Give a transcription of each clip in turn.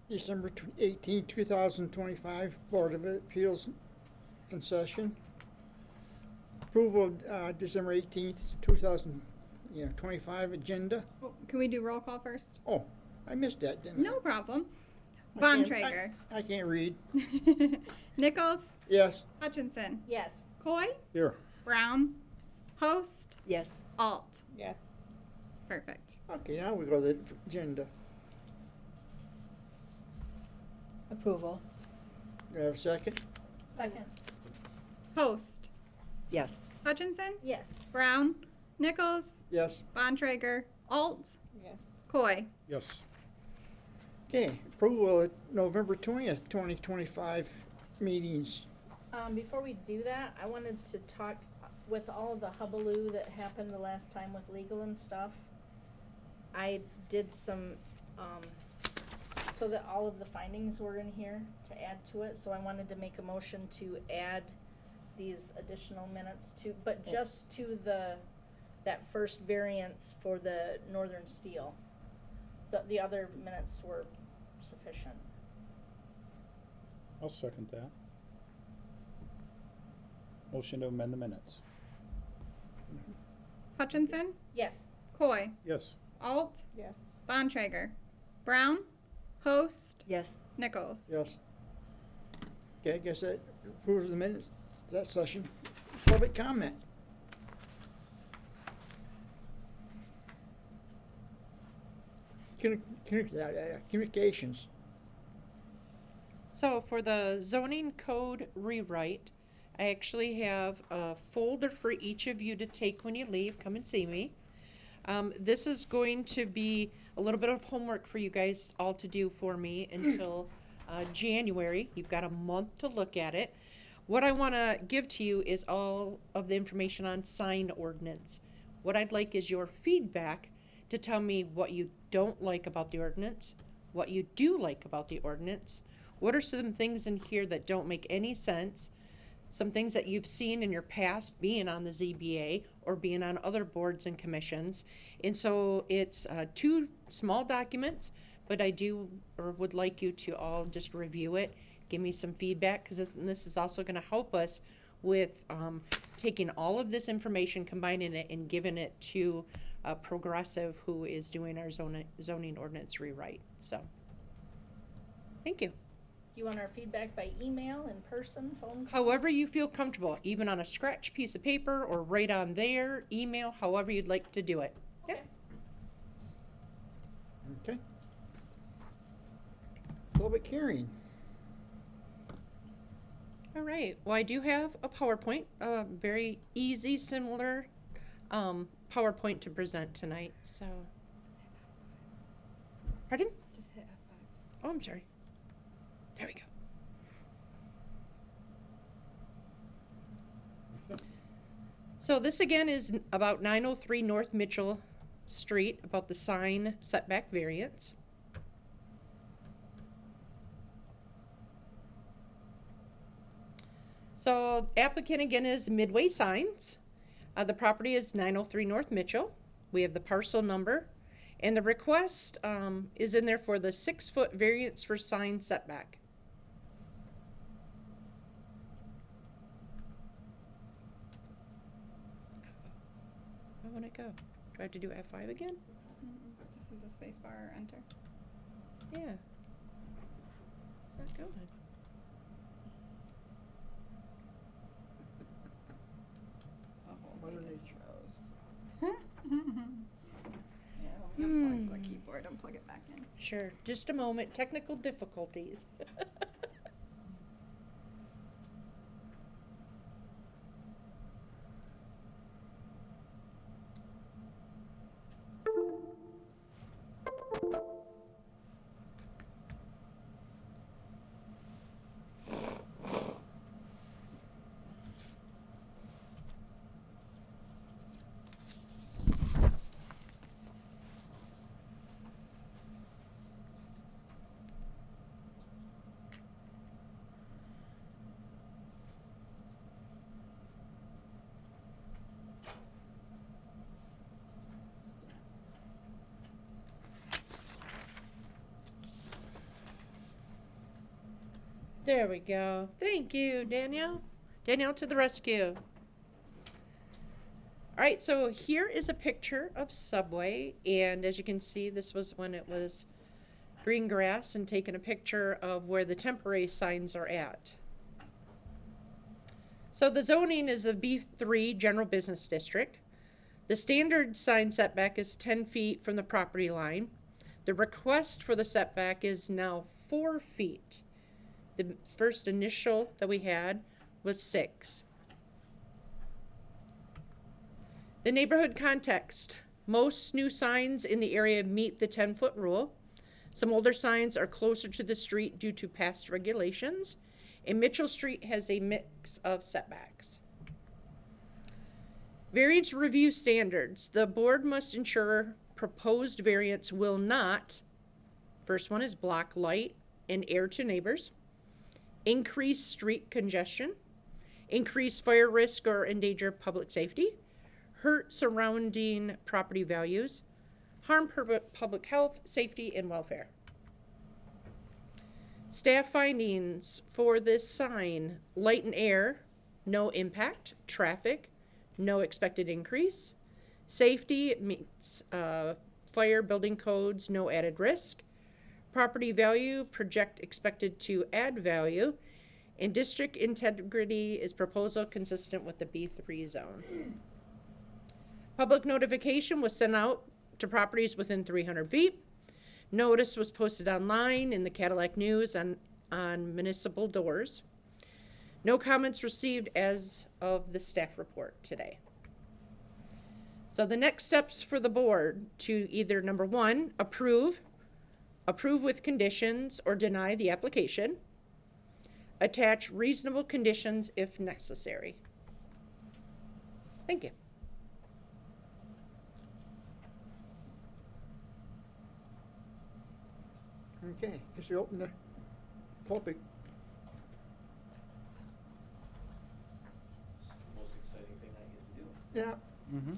December 18, 2025, Board of Appeals in session. Approval of December 18th, 2025 agenda. Oh, can we do roll call first? Oh, I missed that, didn't I? No problem. I Von can't- Traeger. I can't read. Nichols. Yes. Hutchinson. Yes. Coy. Here. Brown. Host. Yes. Alt. Yes. Perfect. Okay, now we go to the agenda. Approval. Do I have a second? Second. Host. Yes. Hutchinson. Yes. Brown. Nichols. Yes. Von Traeger. Alt. Yes. Coy. Yes. Okay, approval of November 20th, 2025 meetings. Before we do that, I wanted to talk with all of the hullabaloo that happened the last time with legal and stuff. I did some, so that all of the findings were in here to add to it, so I wanted to make a motion to add these additional minutes to, but just to that first variance for the northern steel. The other minutes were sufficient. I'll second that. Motion to amend the minutes. Hutchinson. Yes. Coy. Yes. Alt. Yes. Von Traeger. Brown. Host. Yes. Nichols. Yes. Okay, I guess that approves the minutes, that session. Public comment. Communications. So for the zoning code rewrite, I actually have a folder for each of you to take when you leave. Come and see me. This is going to be a little bit of homework for you guys all to do for me until January. You've got a month to look at it. What I want to give to you is all of the information on sign ordinance. What I'd like is your feedback to tell me what you don't like about the ordinance, what you do like about the ordinance, what are some things in here that don't make any sense, some things that you've seen in your past being on the ZBA or being on other boards and commissions. And so it's 2 small documents, but I do or would like you to all just review it, give me some feedback, because this is also going to help us with taking all of this information, combining it, and giving it to Progressive, who is doing our zoning ordinance rewrite. So, thank you. Do you want our feedback by email, in person, phone call? However you feel comfortable, even on a scratch piece of paper or right on there, email, however you'd like to do it. Okay. Okay. Public hearing. All right. Well, I do have a PowerPoint, a very easy, similar PowerPoint to present tonight. So, pardon? Just hit F5. Oh, I'm sorry. There we go. So this again is about 903 North Mitchell Street, about the sign setback variance. So applicant again is Midway Signs. The property is 903 North Mitchell. We have the parcel number. And the request is in there for the 6-foot variance for sign setback. Where would it go? Do I have to do F5 again? Just hit the space bar or enter. Yeah. It's not going. The whole Mother thing is Nature. froze. Yeah, let me unplug the keyboard and plug it back in. Sure. Just a moment. Technical difficulties. There we go. Thank you, Danielle. Danielle to the rescue. All right, so here is a picture of Subway, and as you can see, this was when it was green grass, and taking a picture of where the temporary signs are at. So the zoning is a B3 general business district. The standard sign setback is 10 feet from the property line. The request for the setback is now 4 feet. The first initial that we had was 6. The neighborhood context. Most new signs in the area meet the 10-foot rule. Some older signs are closer to the street due to past regulations. And Mitchell Street has a mix of setbacks. Variance review standards. The board must ensure proposed variance will not, first one is block light and air to neighbors, increase street congestion, increase fire risk or endanger public safety, hurt surrounding property values, harm public health, safety, and welfare. Staff findings for this sign: light and air, no impact. Traffic, no expected increase. Safety meets fire building codes, no added risk. Property value, project expected to add value. And district integrity is proposal consistent with the B3 zone. Public notification was sent out to properties within 300 feet. Notice was posted online in the Cadillac News on municipal doors. No comments received as of the staff report today. So the next steps for the board to either, number 1, approve with conditions, or deny the application. Attach reasonable conditions if necessary. Thank you. Okay, guess we open the topic. It's the most exciting thing I get to do. Yeah. Mm-hmm.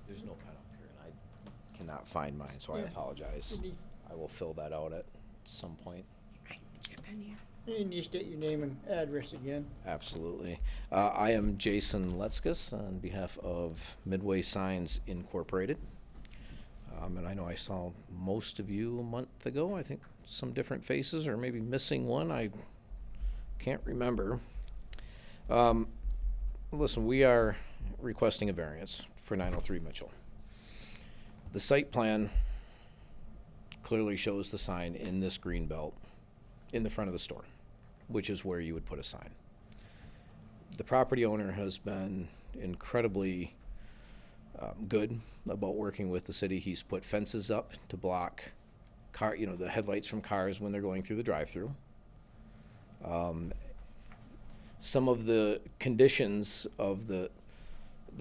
There's no pen up here, and I cannot find mine, so I Yeah. apologize. You need- I will fill that out at some point. Right, your pen here. You need to state your name and address again. Absolutely. I am Jason Letzkus on behalf of Midway Signs Incorporated. And I know I saw most of you a month ago. I think some different faces, or maybe missing one. I can't remember. Listen, we are requesting a variance for 903 Mitchell. The site plan clearly shows the sign in this green belt in the front of the store, which is where you would put a sign. The property owner has been incredibly good about working with the city. He's put fences up to block the headlights from cars when they're going through the drive-through. Some of the conditions of the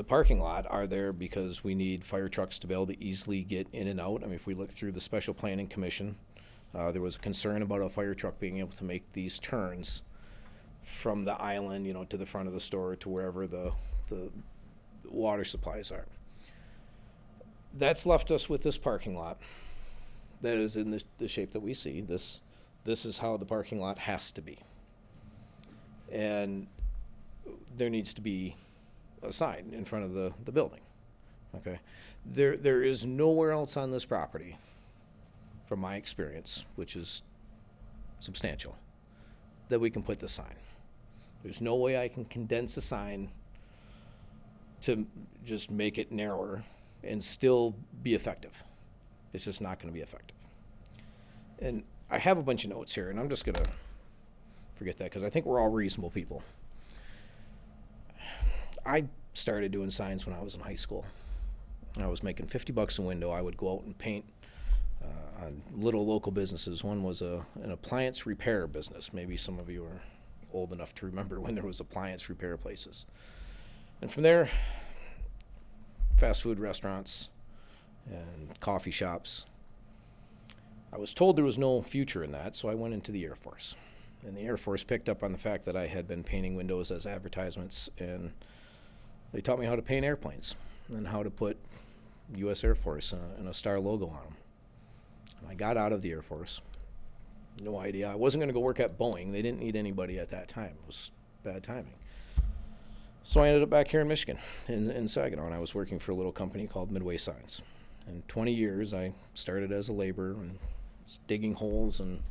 parking lot are there because we need fire trucks to be able to easily get in and out. I mean, if we look through the Special Planning Commission, there was a concern about a fire truck being able to make these turns from the island, to the front of the store, to wherever the water supplies are. That's left us with this parking lot that is in the shape that we see. This is how the parking lot has to be. And there needs to be a sign in front of the building. Okay? There is nowhere else on this property, from my experience, which is substantial, that we can put the sign. There's no way I can condense a sign to just make it narrower and still be effective. It's just not going to be effective. And I have a bunch of notes here, and I'm just going to forget that because I think we're all reasonable people. I started doing signs when I was in high school. I was making $50 a window. I would go out and paint on little local businesses. One was an appliance repair business. Maybe some of you are old enough to remember when there was appliance repair places. And from there, fast food restaurants and coffee shops. I was told there was no future in that, so I went into the Air Force. And the Air Force picked up on the fact that I had been painting windows as advertisements, and they taught me how to paint airplanes and how to put U.S. Air Force and a star logo on them. And I got out of the Air Force, No idea. I wasn't going to go work at Boeing. They didn't need anybody at that time. It was bad timing. So I ended up back here in Michigan, in Saginaw, and I was working for a little company called Midway Signs. In 20 years, I started as a laborer and was digging holes, and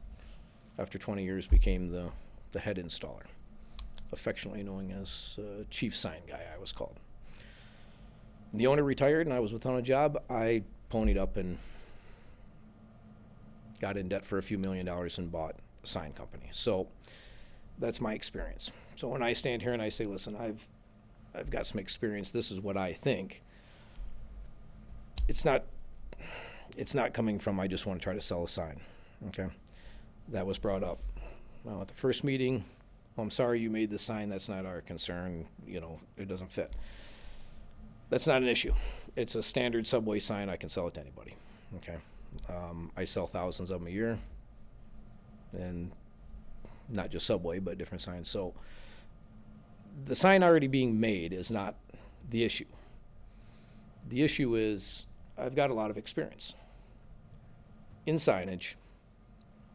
after 20 years became the head installer, affectionately known as chief sign guy, I was called. The owner retired, and I was without a job. I ponied up and got in debt for a few $1 million and bought a sign company. So that's my experience. So when I stand here and I say, listen, I've got some experience, this is what I think, it's not coming from I just want to try to sell a sign. Okay? That was brought up. Well, at the first meeting, well, I'm sorry you made the sign, that's not our concern, it doesn't fit. That's not an issue. It's a standard subway sign, I can sell it to anybody. Okay? I sell thousands of them a year, and not just Subway, but different signs. So the sign already being made is not the issue. The issue is I've got a lot of experience in signage,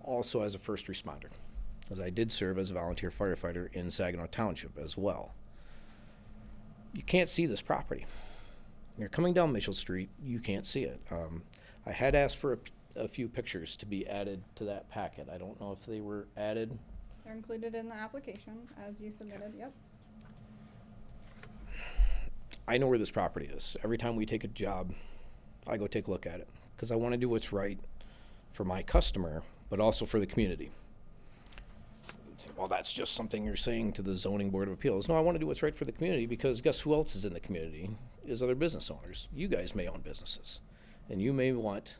also as a first responder, because I did serve as a volunteer firefighter in Saginaw Township as well. You can't see this property. When you're coming down Mitchell Street, you can't see it. I had asked for a few pictures to be added to that packet. I don't know if they were added. They're included in the application as you submitted, yep. I know where this property is. Every time we take a job, I go take a look at it because I want to do what's right for my customer, but also for the community. Well, that's just something you're saying to the Zoning Board of Appeals. No, I want to do what's right for the community because guess who else is in the community? Is other business owners. You guys may own businesses. And you may want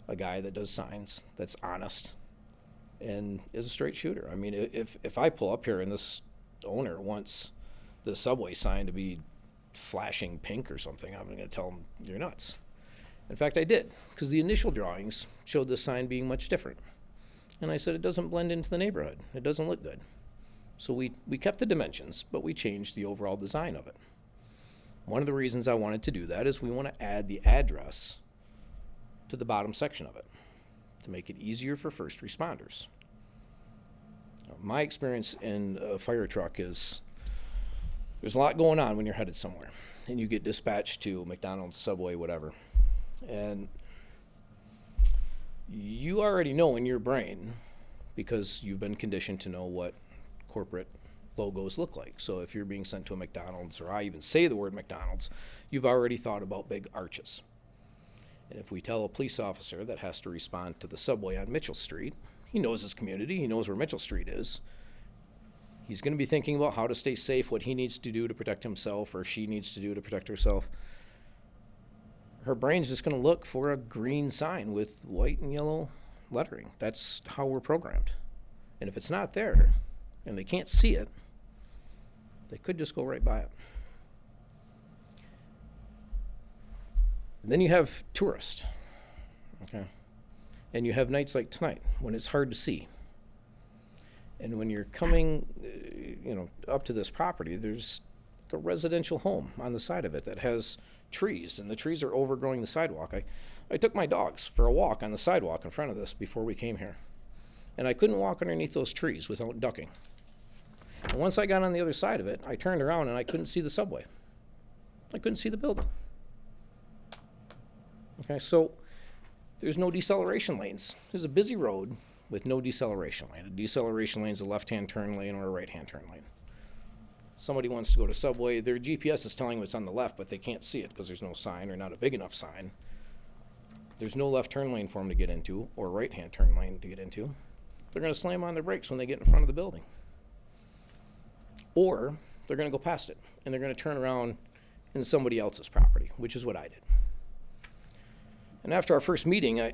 a guy that does signs, that's honest, and is a straight shooter. I mean, if I pull up here and this owner wants the subway sign to be flashing pink or something, I'm going to tell him, you're nuts. In fact, I did, because the initial drawings showed the sign being much different. And I said, it doesn't blend into the neighborhood. It doesn't look good. So we kept the dimensions, but we changed the overall design of it. One of the reasons I wanted to do that is we want to add the address to the bottom section of it to make it easier for first responders. Now, my experience in a fire truck is there's a lot going on when you're headed somewhere and you get dispatched to McDonald's, Subway, whatever. And you already know in your brain, because you've been conditioned to know what corporate logos look like. So if you're being sent to a McDonald's, or I even say the word McDonald's, you've already thought about big arches. And if we tell a police officer that has to respond to the subway on Mitchell Street, he knows his community, he knows where Mitchell Street is. He's going to be thinking about how to stay safe, what he needs to do to protect himself, or she needs to do to protect herself. Her brain's just going to look for a green sign with white and yellow lettering. That's how we're programmed. And if it's not there, and they can't see it, they could just go right by it. And then you have tourists, okay? And you have nights like tonight when it's hard to see. And when you're coming, up to this property, there's a residential home on the side of it that has trees, and the trees are overgrowing the sidewalk. I took my dogs for a walk on the sidewalk in front of this before we came here. And I couldn't walk underneath those trees without ducking. And once I got on the other side of it, I turned around and I couldn't see the subway. I couldn't see the building. Okay, so there's no deceleration lanes. There's a busy road with no deceleration lane. A deceleration lane is a left-hand turn lane or a right-hand turn lane. Somebody wants to go to Subway, their GPS is telling them it's on the left, but they can't see it because there's no sign or not a big enough sign. There's no left turn lane for them to get into or right-hand turn lane to get into. They're going to slam on their brakes when they get in front of the building. Or they're going to go past it, and they're going to turn around in somebody else's property, which is what I did. And after our first meeting, I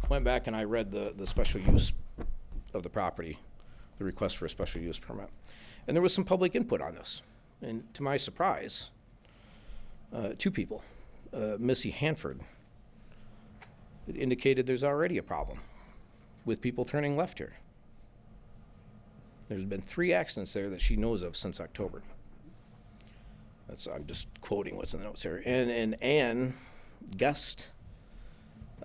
went back and I read the special use of the property, the request for a special use permit. And there was some public input on this. And to my surprise, two people, Missy Hanford, it indicated there's already a problem with people turning left here. There's been 3 accidents there that she knows of since October. I'm just quoting what's in the notes here. And Ann Guest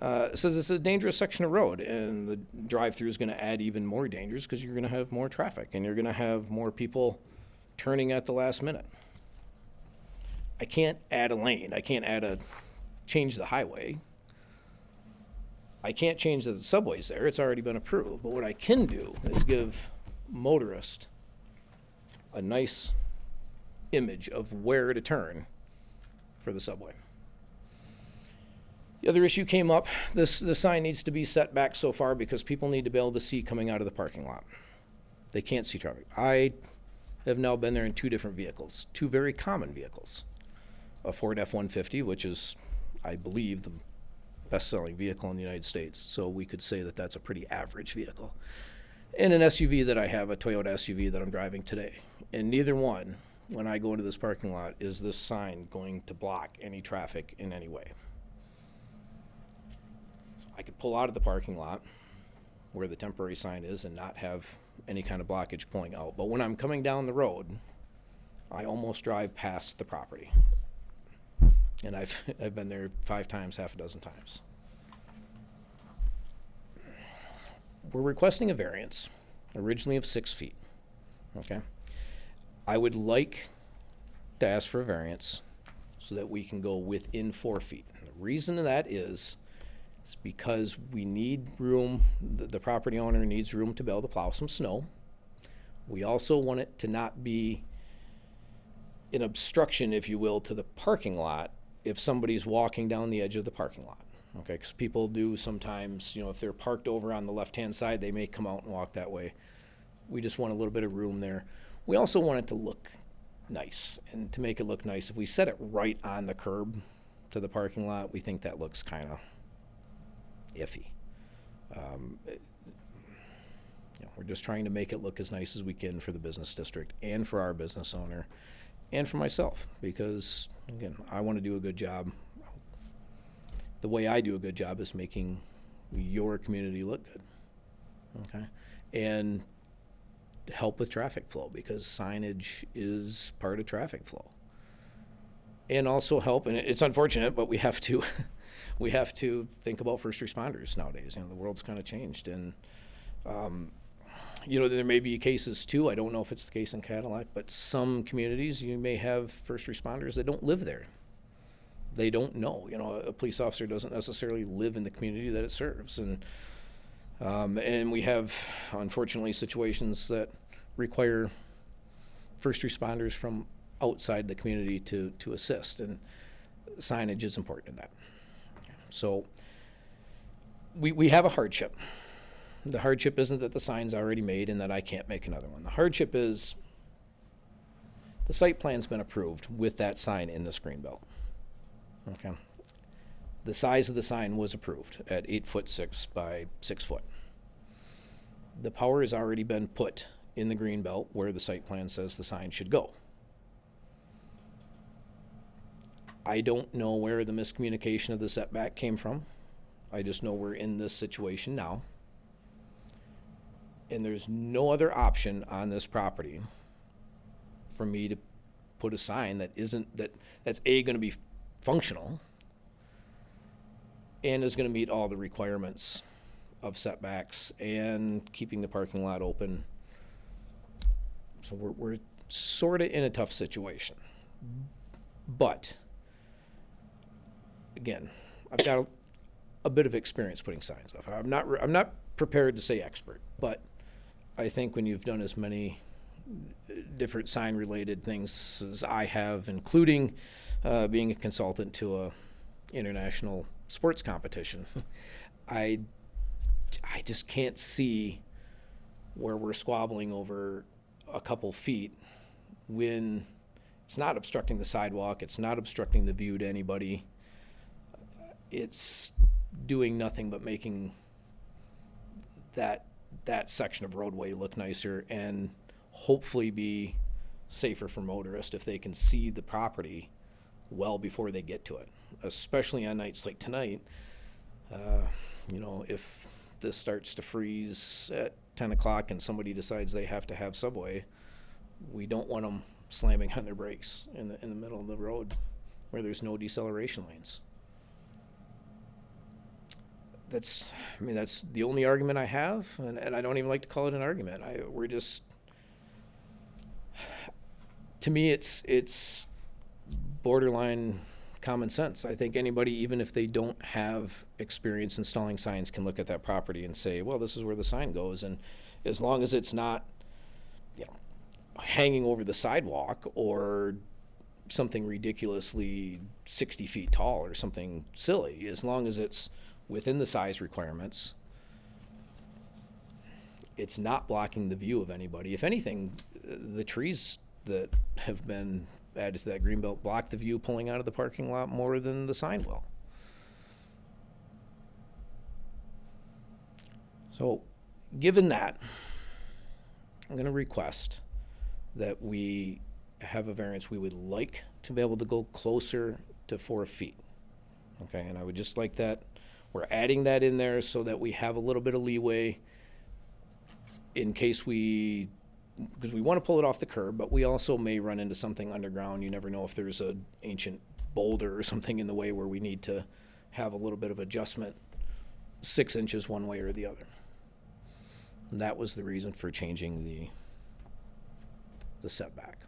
It says it's a dangerous section of road, and the drive-through is going to add even more dangers because you're going to have more traffic and you're going to have more people turning at the last minute. I can't add a lane. I can't change the highway. I can't change that the subway's there. It's already been approved. But what I can do is give motorists a nice image of where to turn for the subway. The other issue came up. The sign needs to be set back so far because people need to be able to see coming out of the parking lot. They can't see traffic. I have now been there in 2 different vehicles, 2 very common vehicles. A Ford F-150, which is, I believe, the best-selling vehicle in the United States, so we could say that that's a pretty average vehicle. And an SUV that I have, a Toyota SUV that I'm driving today. And neither one, when I go into this parking lot, is this sign going to block any traffic in any way. I could pull out of the parking lot where the temporary sign is and not have any kind of blockage pulling out. But when I'm coming down the road, I almost drive past the property. And I've been there 5 times, half a dozen times. We're requesting a variance, originally of 6 feet. Okay? I would like to ask for a variance so that we can go within 4 feet. And the reason of that is because we need room, the property owner needs room to be able to plow some snow. We also want it to not be an obstruction, if you will, to the parking lot if somebody's walking down the edge of the parking lot. Okay, because people do sometimes, if they're parked over on the left-hand side, they may come out and walk that way. We just want a little bit of room there. We also want it to look nice. And to make it look nice, if we set it right on the curb to the parking lot, we think that looks kind of iffy. We're just trying to make it look as nice as we can for the business district and for our business owner and for myself, because, again, I want to do a good job. The way I do a good job is making your community look good, okay? And help with traffic flow, because signage is part of traffic flow. And also help, and it's unfortunate, but we have to we have to think about first responders nowadays. The world's kind of changed, and there may be cases too. I don't know if it's the case in Cadillac, but some communities you may have first responders that don't live there. They don't know. A police officer doesn't necessarily live in the community that it serves, and we have, unfortunately, situations that require first responders from outside the community to assist, and signage is important in that. So we have a hardship. The hardship isn't that the sign's already made and that I can't make another one. The hardship is the site plan's been approved with that sign in this green belt. Okay. The size of the sign was approved at 8'6" by 6 foot. The power has already been put in the green belt where the site plan says the sign should go. I don't know where the miscommunication of the setback came from. I just know we're in this situation now. And there's no other option on this property for me to put a sign that's going to be functional and is going to meet all the requirements of setbacks and keeping the parking lot open. So we're sort of in a tough situation. But again, I've got a bit of experience putting signs up. I'm not prepared to say expert, but I think when you've done as many different sign-related things as I have, including being a consultant to a international sports competition, I just can't see where we're squabbling over a couple feet when it's not obstructing the sidewalk, it's not obstructing the view to anybody. It's doing nothing but making that section of roadway look nicer and hopefully be safer for motorists if they can see the property well before they get to it, especially on nights like tonight. If this starts to freeze at 10 o'clock and somebody decides they have to have subway, we don't want them slamming on their brakes in the middle of the road where there's no deceleration lanes. that's the only argument I have, and I don't even like to call it an argument. To me, it's borderline common sense. I think anybody, even if they don't have experience installing signs, can look at that property and say, well, this is where the sign goes. And as long as it's not, hanging over the sidewalk or something ridiculously 60 feet tall or something silly, as long as it's within the size requirements, it's not blocking the view of anybody. If anything, the trees that have been added to that greenbelt block the view pulling out of the parking lot more than the sign will. So, given that, I'm going to request that we have a variance. We would like to be able to go closer to 4 feet. Okay, and I would just like that. We're adding that in there so that we have a little bit of leeway in case because we want to pull it off the curb, but we also may run into something underground. You never know if there's an ancient boulder or something in the way where we need to have a little bit of adjustment, 6 inches one way or the other. And that was the reason for changing the setback.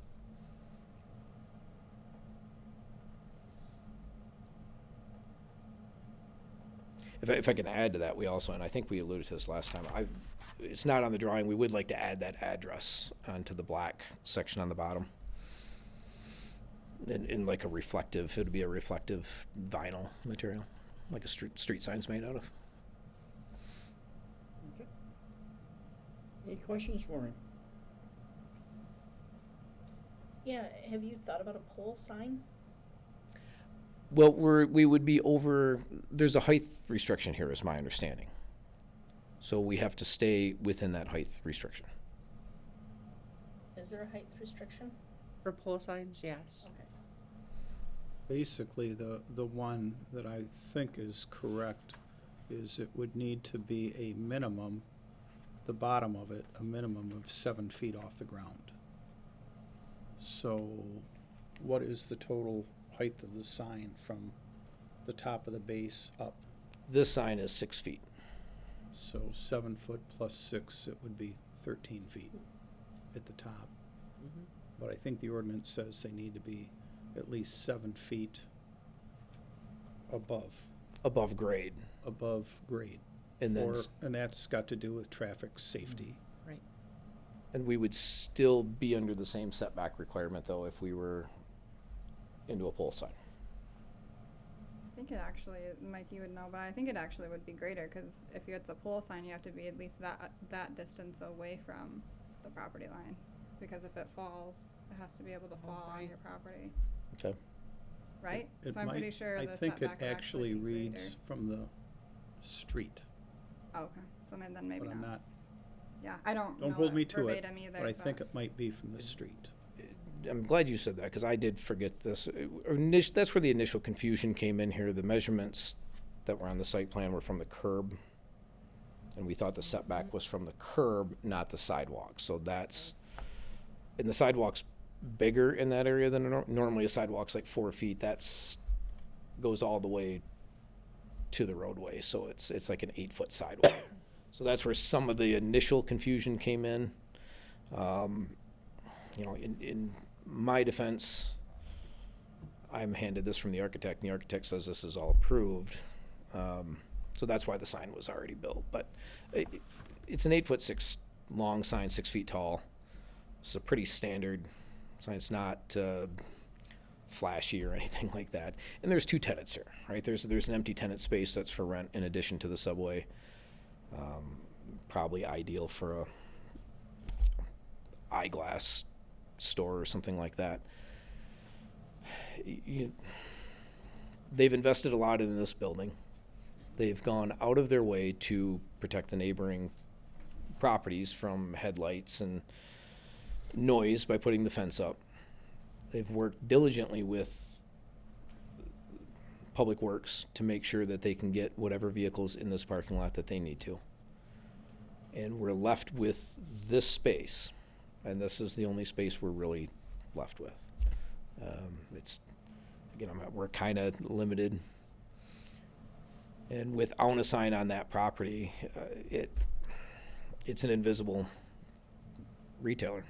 If I can add to that, we also, and I think we alluded to this last time, it's not on the drawing, we would like to add that address onto the black section on the bottom. In like a reflective, it would be a reflective vinyl material, like a street sign's made out of. Okay. Any questions for him? Yeah, have you thought about a pole sign? Well, we would be over, there's a height restriction here, is my understanding. So we have to stay within that height restriction. Is there a height restriction? For pole signs, yes. Okay. Basically, the one that I think is correct is it would need to be a minimum, the bottom of it, a minimum of 7 feet off the ground. So what is the total height of the sign from the top of the base up? This sign is 6 feet. So 7 foot plus 6, it would be 13 feet at the top. Mhm. But I think the ordinance says they need to be at least 7 feet above Grade. And then, and that's got to do with traffic safety. Right. and we would still be under the same setback requirement though if we were into a pole sign. I think it actually, Mike, you would know, but I think it actually would be greater, because if it's a pole sign, you have to be at least that distance away from the property line. Because if it falls, it has to be able to fall on right. your property, Okay. right? It So I'm might- pretty sure I the think it setback would actually be greater. reads from the street, Oh, okay, so then maybe but I'm not, Yeah, I don't know don't hold it me to it, verbatim either, but I think it might be from the street. I'm glad you said that because I did forget this. That's where the initial confusion came in here. The measurements that were on the site plan were from the curb, and we thought the setback was from the curb, not the sidewalk. So that's, and the sidewalk's bigger in that area than normally a sidewalk's like 4 feet. That's goes all the way to the roadway, so it's like an 8-foot sidewalk. So that's where some of the initial confusion came in. In my defense, I'm handed this from the architect, and the architect says this is all approved. So that's why the sign was already built. But it's an 8'6" long sign, 6 feet tall. It's a pretty standard sign. It's not flashy or anything like that. And there's 2 tenants here, right? There's an empty tenant space that's for rent in addition to the subway. Probably ideal for a eyeglass store or something like that. They've invested a lot in this building. They've gone out of their way to protect the neighboring properties from headlights and noise by putting the fence up. They've worked diligently with Public Works to make sure that they can get whatever vehicles in this parking lot that they need to. And we're left with this space, and this is the only space we're really left with. It's, again, we're kind of limited. And without a sign on that property, it's an invisible retailer,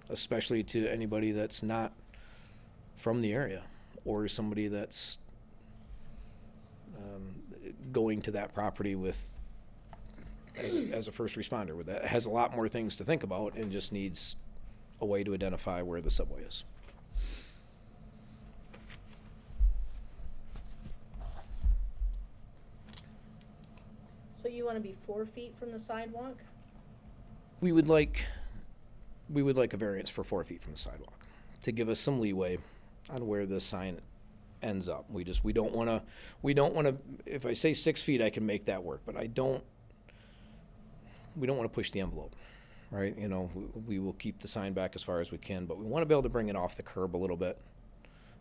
especially to anybody that's not from the area or somebody that's going to that property with as a first responder. With that, has a lot more things to think about and just needs a way to identify where the subway is. So you wanna be 4 feet from the sidewalk? We would like a variance for 4 feet from the sidewalk to give us some leeway on where this sign ends up. We don't want to, if I say 6 feet, I can make that work, but we don't want to push the envelope, right? You know, we will keep the sign back as far as we can, but we want to be able to bring it off the curb a little bit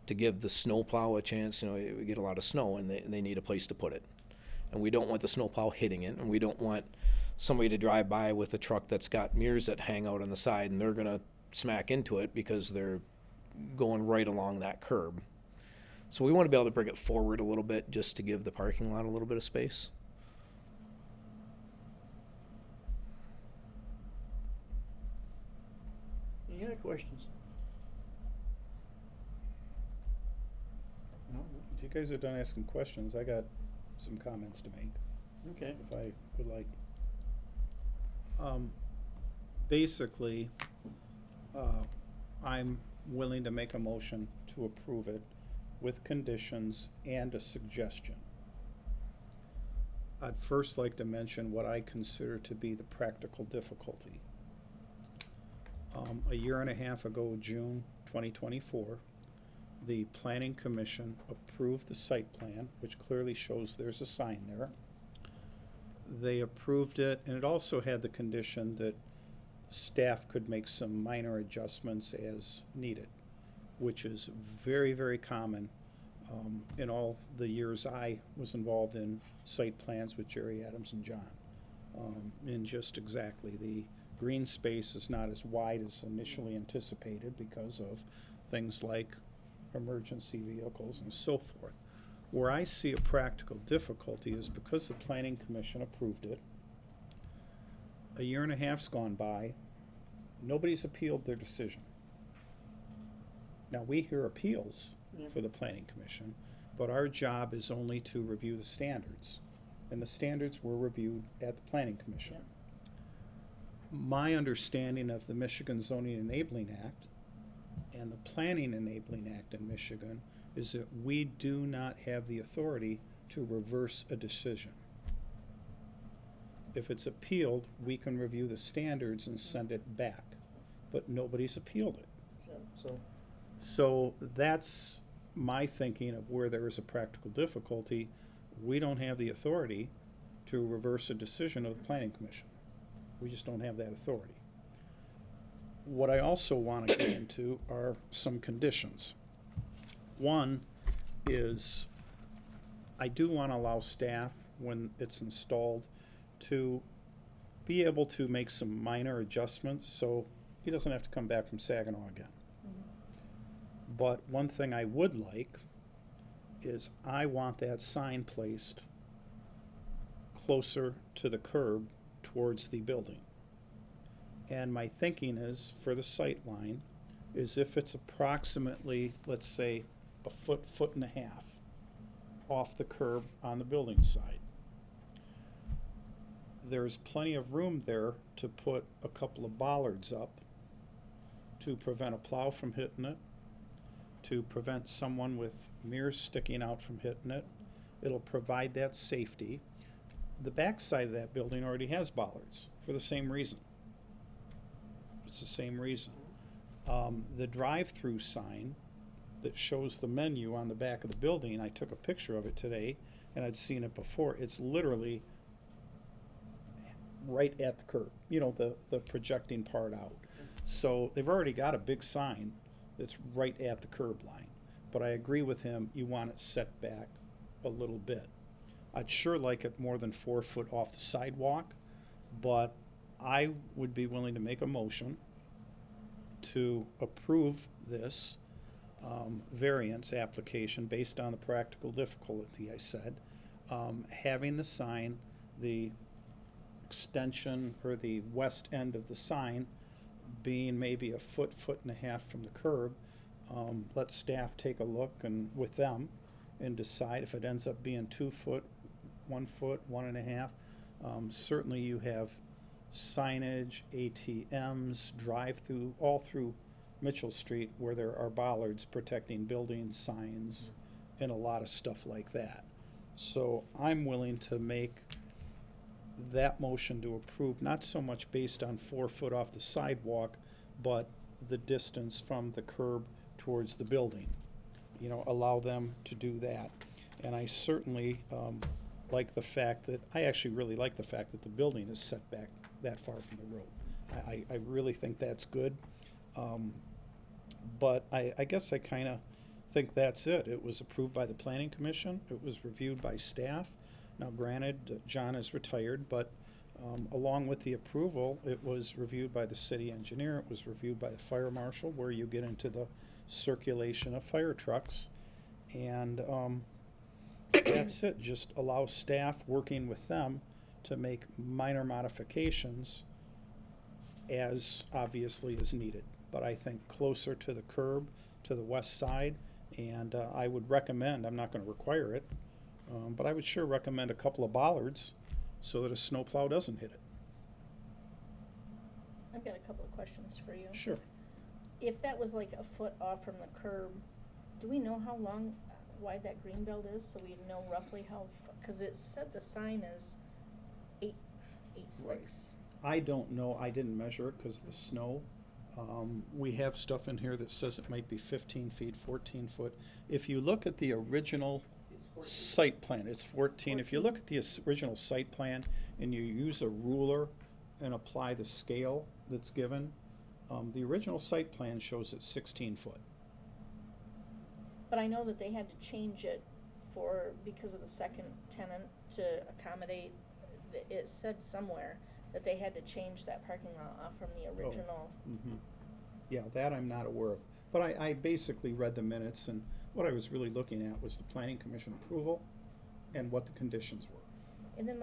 to give the snowplow a chance. You know, we get a lot of snow and they need a place to put it. And we don't want the snowplow hitting it, and we don't want somebody to drive by with a truck that's got mirrors that hang out on the side and they're going to smack into it because they're going right along that curb. So we want to be able to bring it forward a little bit just to give the parking lot a little bit of space. Any other questions? No? If you guys are done asking questions, I got some comments to make, Okay. if I would like. Basically, I'm willing to make a motion to approve it with conditions and a suggestion. I'd first like to mention what I consider to be the practical difficulty. A year and a half ago, June 2024, the Planning Commission approved the site plan, which clearly shows there's a sign there. They approved it, and it also had the condition that staff could make some minor adjustments as needed, which is very, very common in all the years I was involved in site plans with Jerry Adams and John. In just exactly, the green space is not as wide as initially anticipated because of things like emergency vehicles and so forth. Where I see a practical difficulty is because the Planning Commission approved it. A year and a half's gone by, nobody's appealed their decision. Now, we hear appeals for the Planning Commission, but our job is only to review the standards. And the standards were reviewed at the Planning Commission. My understanding of the Michigan Zoning Enabling Act and the Planning Enabling Act in Michigan is that we do not have the authority to reverse a decision. If it's appealed, we can review the standards and send it back, but nobody's appealed it. So that's my thinking of where there is a practical difficulty. We don't have the authority to reverse a decision of the Planning Commission. We just don't have that authority. What I also want to get into are some conditions. One is I do want to allow staff, when it's installed, to be able to make some minor adjustments so he doesn't have to come back from Saginaw again. But one thing I would like is I want that sign placed closer to the curb towards the building. And my thinking is, for the sight line, is if it's approximately, let's say, a foot and a half off the curb on the building side, there's plenty of room there to put a couple of bollards up to prevent a plow from hitting it, to prevent someone with mirrors sticking out from hitting it. It'll provide that safety. The back side of that building already has bollards for the same reason. It's the same reason. The drive-through sign that shows the menu on the back of the building, I took a picture of it today, and I'd seen it before. It's literally right at the curb, you know, the projecting part out. So they've already got a big sign that's right at the curb line. But I agree with him, you want it set back a little bit. I'd sure like it more than 4 foot off the sidewalk, but I would be willing to make a motion to approve this variance application based on the practical difficulty I said. having the sign, the extension or the west end of the sign being maybe a foot, foot and a half from the curb. Let staff take a look and with them and decide if it ends up being 2 foot, 1 foot, 1.5. Certainly you have signage, ATMs, drive-through, all through Mitchell Street where there are bollards protecting buildings, signs, and a lot of stuff like that. So I'm willing to make that motion to approve, not so much based on 4 foot off the sidewalk, but the distance from the curb towards the building. You know, allow them to do that. And I certainly like the fact that, I actually really like the fact that the building is set back that far from the road. I really think that's good. But I guess I kind of think that's it. It was approved by the Planning Commission. It was reviewed by staff. Now granted, John is retired, but along with the approval, it was reviewed by the city engineer. It was reviewed by the fire marshal, where you get into the circulation of fire trucks. And that's it. Just allow staff working with them to make minor modifications as obviously is needed. But I think closer to the curb, to the west side, and I would recommend, I'm not going to require it, but I would sure recommend a couple of bollards so that a snowplow doesn't hit it. I've got a couple of questions for you. Sure. If that was like a foot off from the curb, do we know how long, wide that green belt is, so we know roughly how, because it said the sign is 8'6". Right. I don't know, I didn't measure it because of the snow. We have stuff in here that says it might be 15 feet, 14 foot. If you look at the original site plan, it's 14. If you look at the original site plan and you use a ruler and apply the scale that's given, the original site plan shows it 16 foot. But I know that they had to change it because of the second tenant to accommodate, it said somewhere that they had to change that parking lot off from the original. Mhm. Yeah, that I'm not aware of. But I basically read the minutes, and what I was really looking at was the planning commission approval and what the conditions were. And then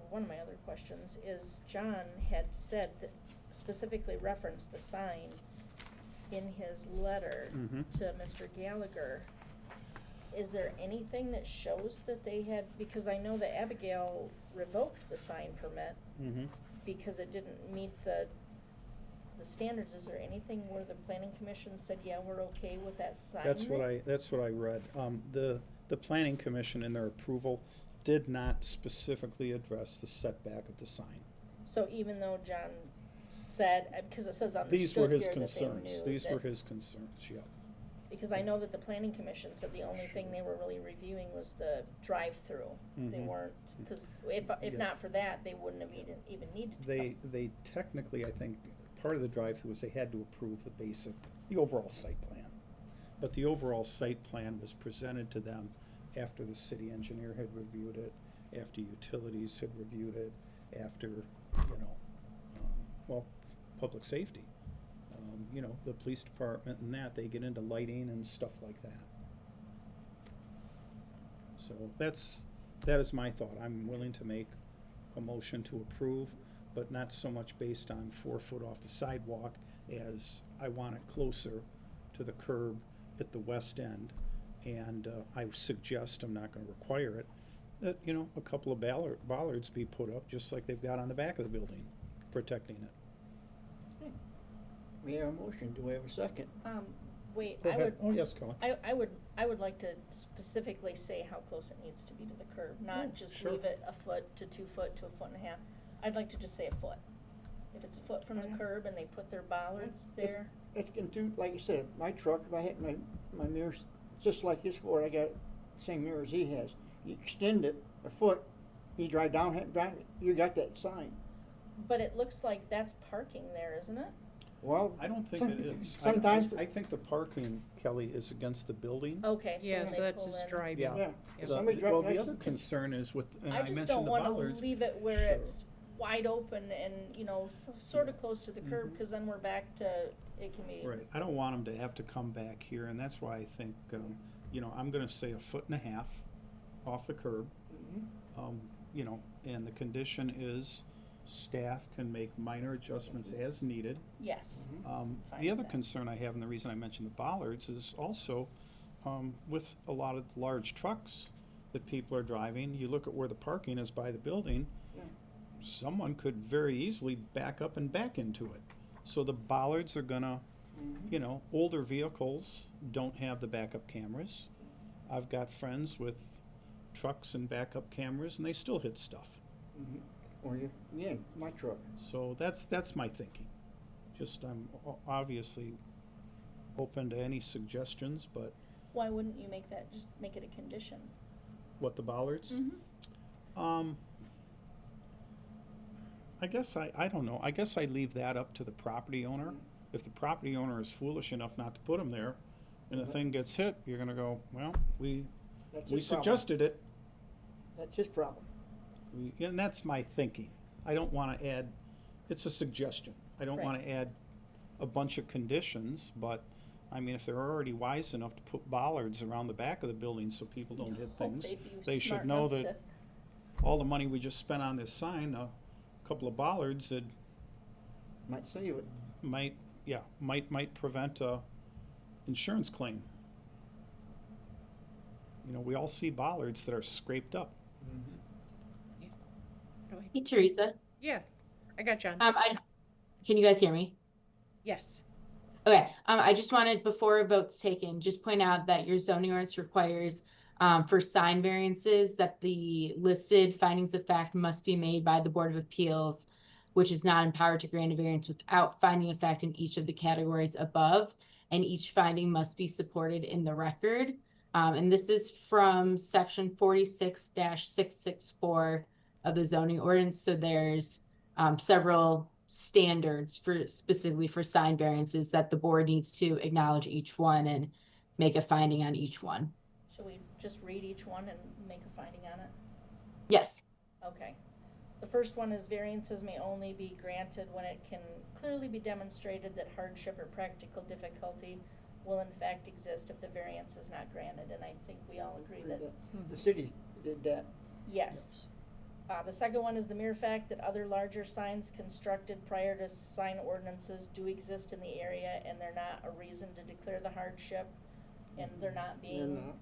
one of my other questions is, John had said that, specifically referenced the sign in his letter Mhm. to Mr. Gallagher. Is there anything that shows that they had, because I know that Abigail revoked the sign permit Mm-hmm. because it didn't meet the standards. Is there anything where the planning commission said, yeah, we're okay with that sign? That's what I read. The planning commission in their approval did not specifically address the setback of the sign. So even though John said, because it says These were understood his here that they concerns. knew These were that- his concerns, yeah. Because I know that the planning commission said the only thing they were really reviewing was the drive-through. They Mhm. weren't, because if Yeah. not for that, they wouldn't have even needed to come. They technically, I think, part of the drive-through was they had to approve the overall site plan. But the overall site plan was presented to them after the city engineer had reviewed it, after utilities had reviewed it, after, public safety. The police department and that, they get into lighting and stuff like that. So that is my thought. I'm willing to make a motion to approve, but not so much based on 4 foot off the sidewalk as I want it closer to the curb at the west end. And I suggest, I'm not gonna require it, that, a couple of bollards be put up, just like they've got on the back of the building, protecting it. We have a motion, do we have a second? Wait, Go ahead. Oh, yes, Kelly. I would like to specifically say how close it needs to be to the curb, not just sure. leave it a foot to 2 foot to a foot and a half. I'd like to just say a foot. If it's a foot from the Yeah. curb and they put their bollards It's- there, It's like you said, my truck, if I had my mirrors, just like his Ford, I got the same mirror as he has. You extend it a foot, you drive down, you got that sign. but it looks like that's parking there, isn't it? Well, I don't think some- it is. Sometimes, I think the parking, Kelly, is against the building. Okay, so Yeah, when so they that's pull his in. driving. Yeah. yeah, Yeah. somebody drive Well, next the to- other concern is with, and I I just mentioned don't the wanna bollards. leave it where Sure. it's wide open and, sort of close to the curb, Mhm. cause then we're back to, it can be. Right, I don't want them to have to come back here, and that's why I think, I'm gonna say 1.5 feet off the curb, You know, and the condition is staff can make minor adjustments as needed. Yes. Fine The with other that. concern I have, and the reason I mentioned the bollards, is also with a lot of the large trucks that people are driving, you look at where the parking is by the building, Yeah. someone could very easily back up and back into it. So the bollards are gonna, you know, older vehicles don't have the backup cameras. I've got friends with trucks and backup cameras, and they still hit stuff. Or you, again, my truck. So that's my thinking. Just, I'm obviously open to any suggestions, but Why wouldn't you just make it a condition? what, the bollards? Mm-hmm. I guess I don't know. I guess I leave that up to the property owner. If the property owner is foolish enough not to put them there, and the thing gets hit, you're gonna go, well, we That's we his problem. suggested it. That's his problem. And that's my thinking. I don't wanna add, it's a suggestion. I don't Right. wanna add a bunch of conditions, but, I mean, if they're already wise enough to put bollards around the back of the building so people don't hit Hope things, they'd be they should smart know enough that all the money we just spent on this sign, a couple of bollards that Might save it. might prevent a insurance claim. You know, we all see bollards that are scraped up. Hey, Teresa. Yeah, I got John. Can you guys hear me? Yes. Okay. I just wanted, before a vote's taken, just point out that your zoning ordinance requires, for sign variances, that the listed findings of fact must be made by the Board of Appeals, which is not empowered to grant a variance without finding of fact in each of the categories above, and each finding must be supported in the record. And this is from section 46-664 of the zoning ordinance. So there's several standards for specifically for sign variances that the board needs to acknowledge each one and make a finding on each one. Should we just read each one and make a finding on it? Yes. Okay. The first one is variances may only be granted when it can clearly be demonstrated that hardship or practical difficulty will in fact exist if the variance is not granted, and I think we all agree that, The city did that. yes. The second one is the mere fact that other larger signs constructed prior to sign ordinances do exist in the area, and they're not a reason to declare the hardship, and they're not They're being. not.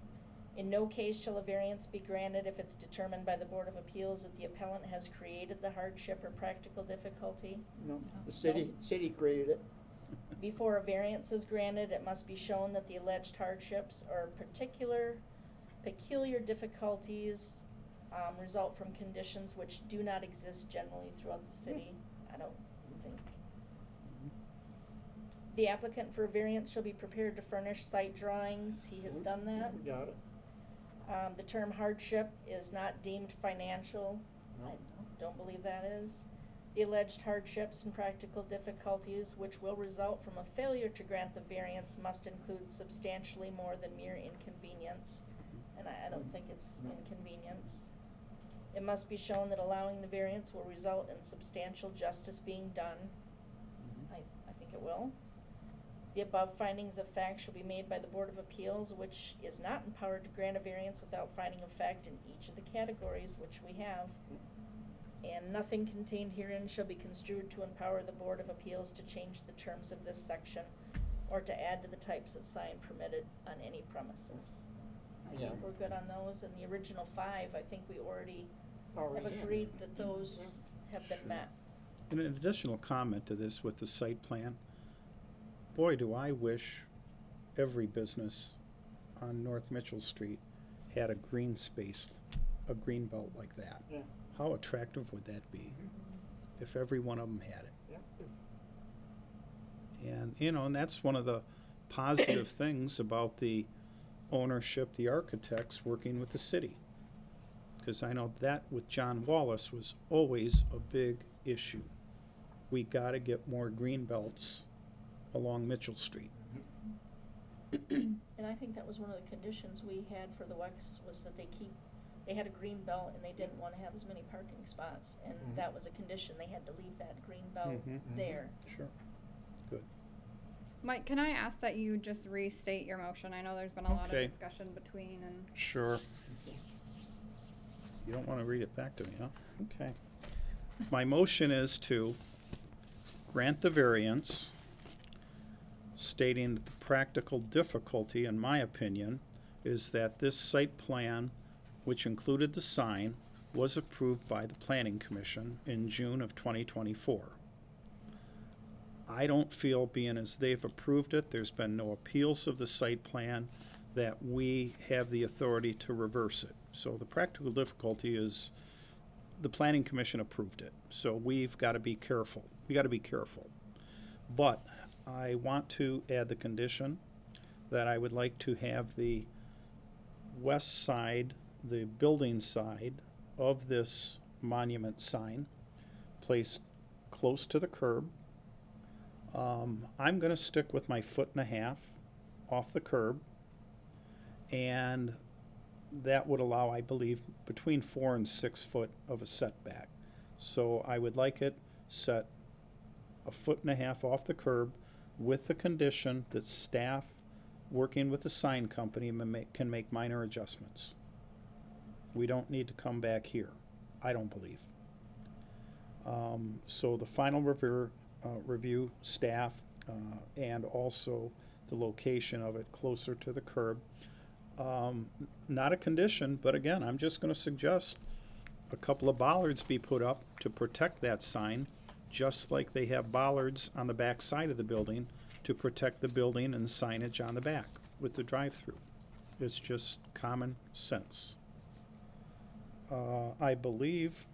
In no case shall a variance be granted if it's determined by the Board of Appeals that the appellant has created the hardship or practical difficulty. No, the city created it. Before a variance is granted, it must be shown that the alleged hardships or peculiar difficulties result from conditions which do not exist generally throughout the city. I don't think. The applicant for a variance shall be prepared to furnish site drawings. He has done that. We got it. The term hardship is not deemed financial. No. I don't believe that is. The alleged hardships and practical difficulties which will result from a failure to grant the variance must include substantially more than mere inconvenience. And I don't think it's inconvenience. It must be shown that allowing the variance will result in substantial justice being done. I think it will. The above findings of fact shall be made by the Board of Appeals, which is not empowered to grant a variance without finding of fact in each of the categories, which we have. And nothing contained herein shall be construed to empower the Board of Appeals to change the terms of this section or to add to the types of sign permitted on any premises. I Yeah. think we're good on those, and the original 5, I think we already have Already have. agreed that those have been met. And an additional comment to this with the site plan, boy, do I wish every business on North Mitchell Street had a green space, a green belt like that. Yeah. How attractive would that be if every one of them had it? Yeah. And, you know, and that's one of the positive things about the ownership, the architects working with the city. Because I know that with John Wallace was always a big issue. We gotta get more green belts along Mitchell Street. And I think that was one of the conditions we had for the Wex, was that they had a green belt and they didn't wanna have as many parking spots, and Mhm. that was a condition, they had to leave that green belt Mhm. there. Sure. Good. Mike, can I ask that you just restate your motion? I know there's been a lot Okay. of discussion between and. Sure. You don't want to read it back to me, huh? Okay. My motion is to grant the variance, stating that the practical difficulty, in my opinion, is that this site plan, which included the sign, was approved by the Planning Commission in June of 2024. I don't feel, being as they've approved it, there's been no appeals of the site plan, that we have the authority to reverse it. So the practical difficulty is the Planning Commission approved it, so we've got to be careful. We got to be careful. But I want to add the condition that I would like to have the west side, the building side of this monument sign placed close to the curb. I'm gonna stick with my 1.5 feet off the curb, and that would allow, I believe, between 4 and 6 foot of a setback. So I would like it set 1.5 feet off the curb with the condition that staff, working with the sign company, can make minor adjustments. We don't need to come back here, I don't believe. So the final review staff, and also the location of it closer to the curb. Not a condition, but again, I'm just gonna suggest a couple of bollards be put up to protect that sign, just like they have bollards on the back side of the building to protect the building and signage on the back with the drive-through. It's just common sense. I believe,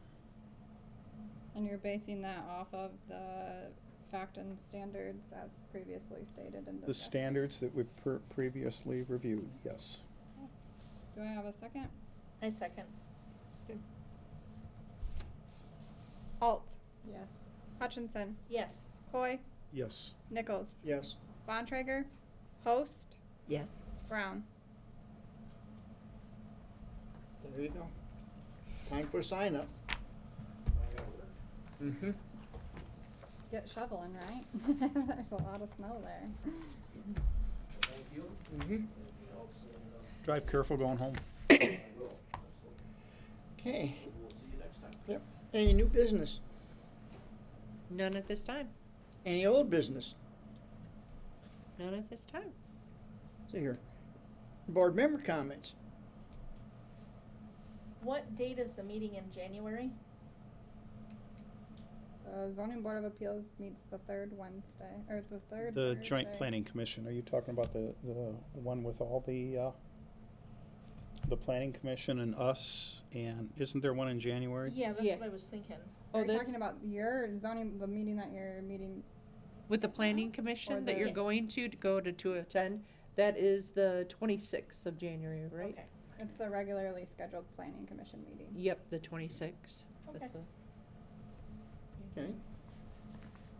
And you're basing that off of the fact and standards as previously stated in the discussion. standards that we've previously reviewed, yes. Do I have a second? I second. Alt. Yes. Hutchinson. Yes. Coy. Yes. Nichols. Yes. Bontrager. Host. Yes. Brown. There you go. Time to put a sign up. Mm-hmm. Get shoveling, right? There's a lot of snow there. Mm-hmm. Drive careful going home. Okay. Yep. Any new business? None at this time. Any old business? None at this time. See here. Board member comments. What date is the meeting in January? The zoning board of appeals meets the third Wednesday, or the third The Thursday. joint planning commission, are you talking about the one with all the planning commission and us, and isn't there one in January? Yeah, that's Yeah. what I was thinking. Are Oh, you that's talking about your zoning, the meeting that you're meeting? with the planning commission that the- you're going to go to attend. That is the 26th of January, right? Okay. It's the regularly scheduled planning commission meeting. Yep, the 26th. That's Okay. Okay.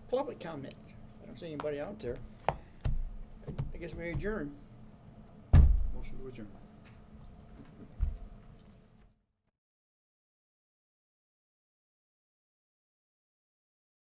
Public comment. I don't see anybody out there. I guess we adjourn. Motion to adjourn.